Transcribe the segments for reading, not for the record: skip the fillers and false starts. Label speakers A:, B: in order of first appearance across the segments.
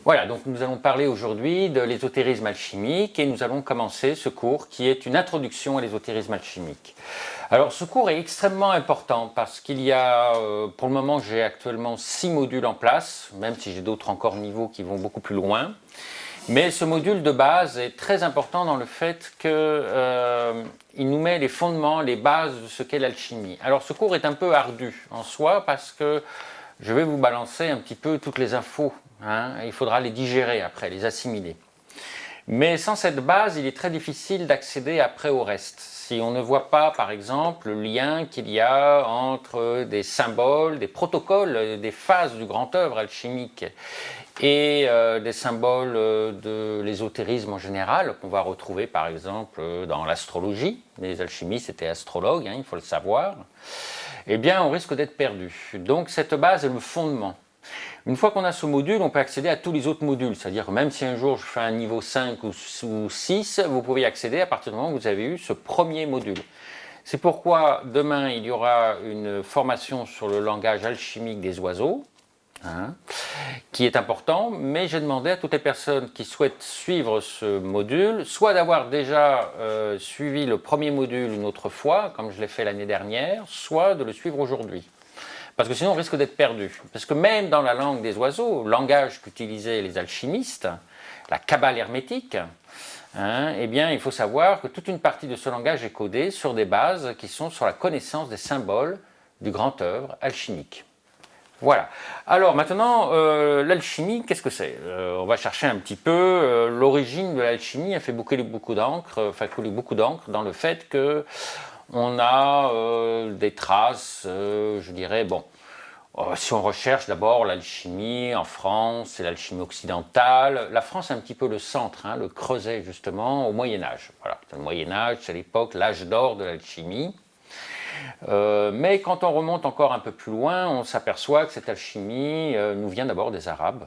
A: Voilà, donc nous allons parler aujourd'hui de l'ésotérisme alchimique et nous allons commencer ce cours qui est une introduction à l'ésotérisme alchimique. Alors ce cours est extrêmement important parce qu'il y a, pour le moment j'ai actuellement 6 modules en place, même si j'ai d'autres encore niveaux qui vont beaucoup plus loin. Mais ce module de base est très important dans le fait qu'il nous met les fondements, les bases de ce qu'est l'alchimie. Alors ce cours est un peu ardu en soi parce que je vais vous balancer un petit peu toutes les infos. Il faudra les digérer après, les assimiler. Mais sans cette base, il est très difficile d'accéder après au reste. Si on ne voit pas, par exemple, le lien qu'il y a entre des symboles, des protocoles, des phases du grand œuvre alchimique et des symboles de l'ésotérisme en général, qu'on va retrouver par exemple dans l'astrologie, les alchimistes étaient astrologues, il faut le savoir, eh bien on risque d'être perdu. Donc cette base est le fondement. Une fois qu'on a ce module, on peut accéder à tous les autres modules, c'est-à-dire que même si un jour je fais un niveau 5 ou 6, vous pouvez y accéder à partir du moment où vous avez eu ce premier module. C'est pourquoi demain il y aura une formation sur le langage alchimique des oiseaux, qui est important, mais j'ai demandé à toutes les personnes qui souhaitent suivre ce module, soit d'avoir déjà suivi le premier module une autre fois, comme je l'ai fait l'année dernière, soit de le suivre aujourd'hui. Parce que sinon on risque d'être perdu. Parce que même dans la langue des oiseaux, langage qu'utilisaient les alchimistes, la cabale hermétique, eh bien, il faut savoir que toute une partie de ce langage est codée sur des bases qui sont sur la connaissance des symboles du grand œuvre alchimique. Voilà. Alors maintenant, l'alchimie, qu'est-ce que c'est? On va chercher un petit peu l'origine de l'alchimie. A fait couler beaucoup d'encre, dans le fait que on a des traces, je dirais, bon. Si on recherche d'abord l'alchimie en France, c'est l'alchimie occidentale. La France est un petit peu le centre, le creuset justement au Moyen-Âge. Voilà, le Moyen-Âge, c'est l'époque, l'âge d'or de l'alchimie. Mais quand on remonte encore un peu plus loin, on s'aperçoit que cette alchimie nous vient d'abord des Arabes.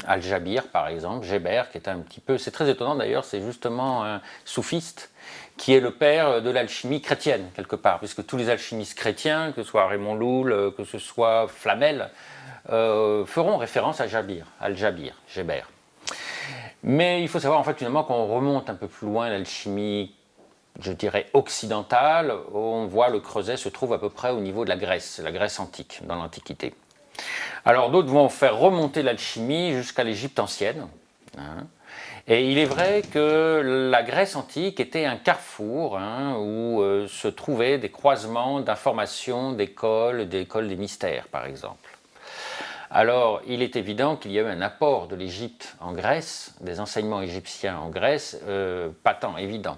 A: Al-Jabir par exemple, Geber, qui est un petit peu, c'est très étonnant d'ailleurs, c'est justement un soufiste qui est le père de l'alchimie chrétienne quelque part, puisque tous les alchimistes chrétiens, que ce soit Raymond Lull, que ce soit Flamel, feront référence à Jabir, Al-Jabir, Geber. Mais il faut savoir en fait finalement qu'on remonte un peu plus loin l'alchimie, je dirais occidentale, on voit le creuset se trouve à peu près au niveau de la Grèce antique, dans l'Antiquité. Alors d'autres vont faire remonter l'alchimie jusqu'à l'Égypte ancienne. Et il est vrai que la Grèce antique était un carrefour où se trouvaient des croisements d'informations d'écoles des mystères par exemple. Alors il est évident qu'il y a eu un apport de l'Égypte en Grèce, des enseignements égyptiens en Grèce, patent, évident.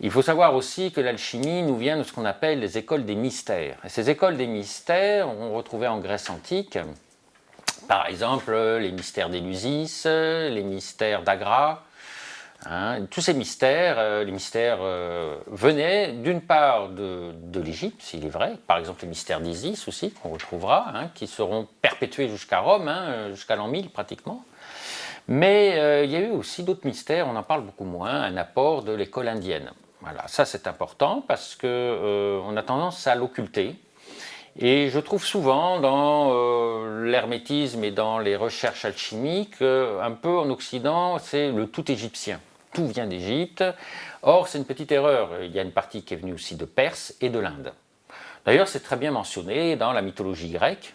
A: Il faut savoir aussi que l'alchimie nous vient de ce qu'on appelle les écoles des mystères. Et ces écoles des mystères, on retrouvait en Grèce antique, par exemple les mystères d'Élusis, les mystères d'Agra. Tous ces mystères, les mystères venaient d'une part de l'Égypte, s'il est vrai, par exemple les mystères d'Isis aussi, qu'on retrouvera, qui seront perpétués jusqu'à Rome, jusqu'à l'an 1000 pratiquement. Mais il y a eu aussi d'autres mystères, on en parle beaucoup moins, un apport de l'école indienne. Voilà, ça c'est important parce qu'on a tendance à l'occulter. Et je trouve souvent dans l'hermétisme et dans les recherches alchimiques, un peu en Occident, c'est le tout égyptien. Tout vient d'Égypte. Or, c'est une petite erreur. Il y a une partie qui est venue aussi de Perse et de l'Inde. D'ailleurs, c'est très bien mentionné dans la mythologie grecque,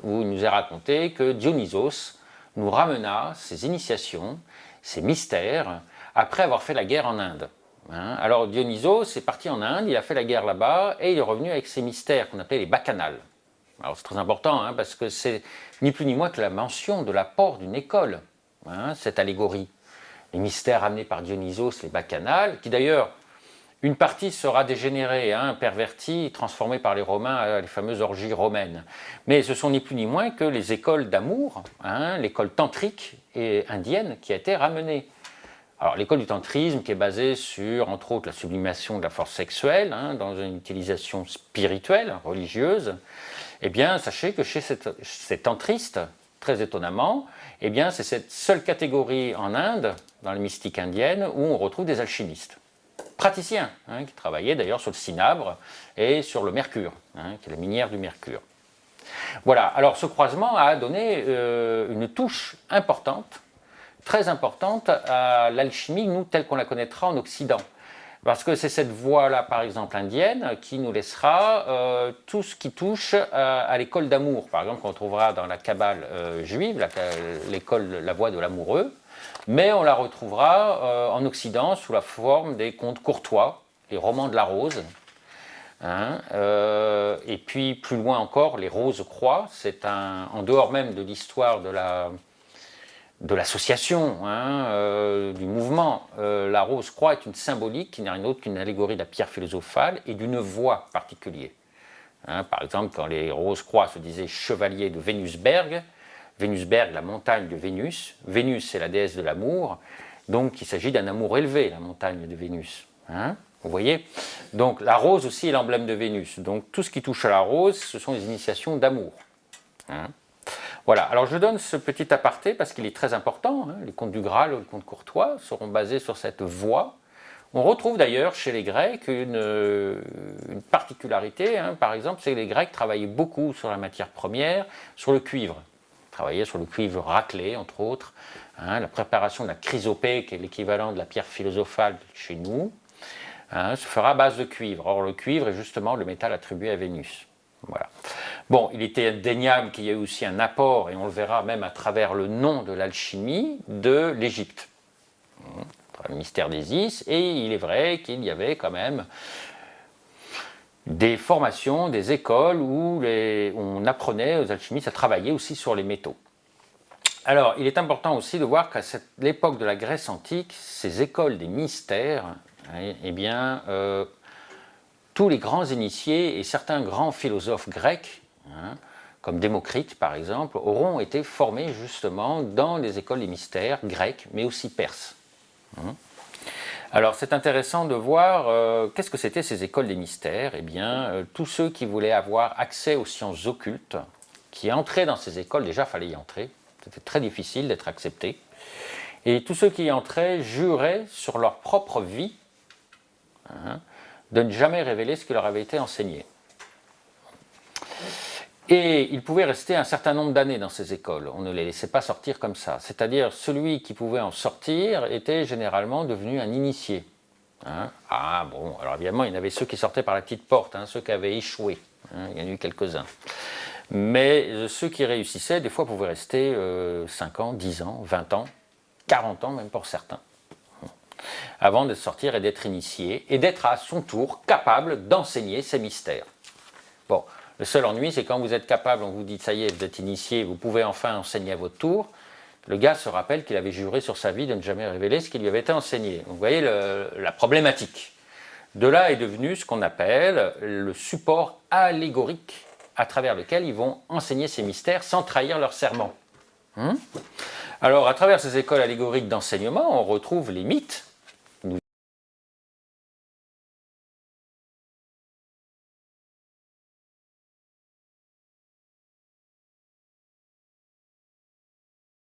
A: où il nous est raconté que Dionysos nous ramena ses initiations, ses mystères, après avoir fait la guerre en Inde. Alors Dionysos est parti en Inde, il a fait la guerre là-bas, et il est revenu avec ses mystères qu'on appelait les bacchanales. Alors c'est très important, parce que c'est ni plus ni moins que la mention de l'apport d'une école, cette allégorie. Les mystères amenés par Dionysos, les bacchanales, qui d'ailleurs, une partie sera dégénérée, pervertie, transformée par les Romains à les fameuses orgies romaines. Mais ce sont ni plus ni moins que les écoles d'amour, l'école tantrique et indienne qui a été ramenée. Alors l'école du tantrisme qui est basée sur, entre autres, la sublimation de la force sexuelle, dans une utilisation spirituelle, religieuse, eh bien sachez que chez ces tantristes, très étonnamment, eh bien c'est cette seule catégorie en Inde, dans la mystique indienne, où on retrouve des alchimistes. Praticiens, qui travaillaient d'ailleurs sur le cinabre et sur le mercure, qui est la minière du mercure. Voilà, alors ce croisement a donné une touche importante, très importante à l'alchimie, nous, telle qu'on la connaîtra en Occident. Parce que c'est cette voie-là, par exemple, indienne, qui nous laissera tout ce qui touche à l'école d'amour. Par exemple, qu'on trouvera dans la Kabbale juive, l'école, la voie de l'amoureux, mais on la retrouvera en Occident sous la forme des contes courtois, les romans de la rose. Hein, et puis plus loin encore, les roses-croix, c'est en dehors même de l'histoire de l'association, du mouvement. La rose-croix est une symbolique qui n'est rien d'autre qu'une allégorie de la pierre philosophale et d'une voie particulière. Par exemple, quand les rose-croix se disaient chevaliers de Vénusberg, Vénusberg, la montagne de Vénus. Vénus, c'est la déesse de l'amour, donc il s'agit d'un amour élevé, la montagne de Vénus. Vous voyez? Donc la rose aussi est l'emblème de Vénus. Donc tout ce qui touche à la rose, ce sont des initiations d'amour. Voilà, alors je donne ce petit aparté parce qu'il est très important. Les contes du Graal ou les contes courtois seront basés sur cette voie. On retrouve d'ailleurs chez les Grecs une particularité, par exemple, c'est que les Grecs travaillaient beaucoup sur la matière première, sur le cuivre. Ils travaillaient sur le cuivre raclé, entre autres. La préparation de la chrysopée, qui est l'équivalent de la pierre philosophale chez nous, se fera à base de cuivre. Or, le cuivre est justement le métal attribué à Vénus. Voilà. Bon, il était indéniable qu'il y a eu aussi un apport, et on le verra même à travers le nom de l'alchimie, de l'Égypte. Le mystère d'Isis, et il est vrai qu'il y avait quand même des formations, des écoles où on apprenait aux alchimistes à travailler aussi sur les métaux. Alors, il est important aussi de voir qu'à l'époque de la Grèce antique, ces écoles des mystères, tous les grands initiés et certains grands philosophes grecs, comme Démocrite par exemple, auront été formés justement dans les écoles des mystères grecques, mais aussi perses. Alors c'est intéressant de voir qu'est-ce que c'était ces écoles des mystères. Eh bien, tous ceux qui voulaient avoir accès aux sciences occultes, qui entraient dans ces écoles, déjà fallait y entrer, c'était très difficile d'être accepté, et tous ceux qui y entraient juraient sur leur propre vie de ne jamais révéler ce qui leur avait été enseigné. Et ils pouvaient rester un certain nombre d'années dans ces écoles, on ne les laissait pas sortir comme ça. C'est-à-dire, celui qui pouvait en sortir était généralement devenu un initié. Alors évidemment, il y en avait ceux qui sortaient par la petite porte, ceux qui avaient échoué, il y en a eu quelques-uns. Mais ceux qui réussissaient, des fois, pouvaient rester 5 ans, 10 ans, 20 ans, 40 ans même pour certains, avant de sortir et d'être initié, et d'être à son tour capable d'enseigner ces mystères. Bon. Le seul ennui, c'est quand vous êtes capable, on vous dit, ça y est, vous êtes initié, vous pouvez enfin enseigner à votre tour, le gars se rappelle qu'il avait juré sur sa vie de ne jamais révéler ce qui lui avait été enseigné. Donc vous voyez la problématique. De là est devenu ce qu'on appelle le support allégorique à travers lequel ils vont enseigner ces mystères sans trahir leur serment. Alors à travers ces écoles allégoriques d'enseignement, on retrouve les mythes,